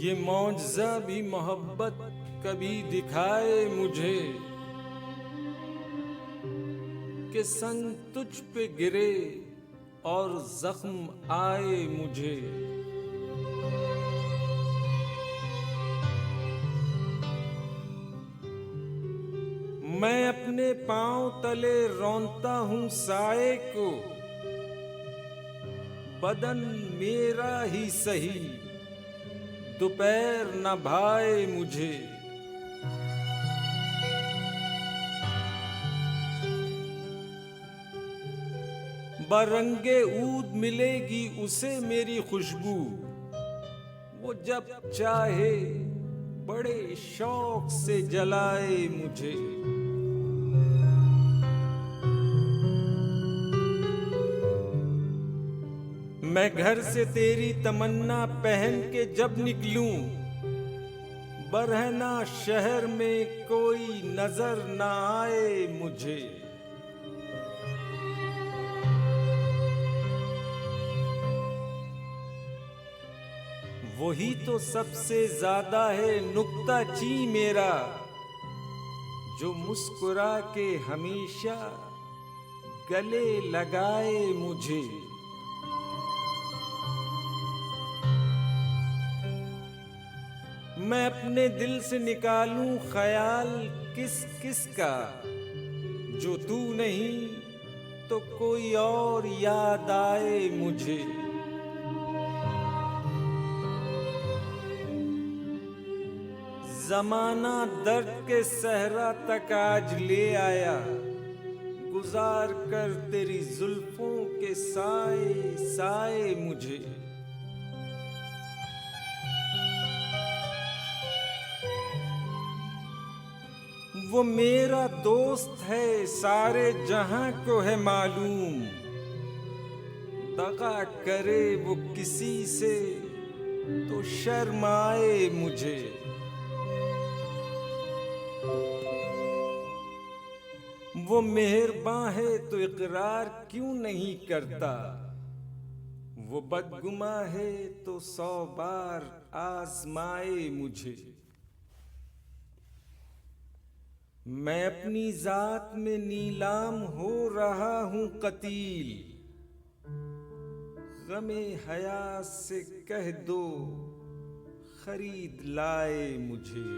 ये मौजज़ा भी मोहब्बत कभी दिखाए मुझे कि संग तुझ पे गिरे और जख्म आए मुझे। मैं अपने पांव तले रौंदता हूँ साए को, बदन मेरा ही सही दोपहर न भाए मुझे। बरंगे ऊद मिलेगी उसे मेरी खुशबू, वो जब चाहे बड़े शौक से जलाए मुझे। मैं घर से तेरी तमन्ना पहन के जब निकलूं, बरहना शहर में कोई नजर ना आए मुझे। वही तो सबसे ज्यादा है नुक्ता ची मेरा, जो मुस्कुरा के हमेशा गले लगाए मुझे। मैं अपने दिल से निकालूं ख्याल किस किस का, जो तू नहीं तो कोई और याद आए मुझे। जमाना दर्द के सहरा तक आज ले आया, गुजार कर तेरी जुल्फों के साए साए मुझे। वो मेरा दोस्त है सारे जहां को है मालूम, दगा करे वो किसी से तो शर्माए मुझे। वो मेहरबान है तो इकरार क्यों नहीं करता, वो बदगुमा है तो 100 बार आजमाए मुझे। मैं अपनी जात में नीलाम हो रहा हूं कतील, गमे हयात से कह दो खरीद लाए मुझे।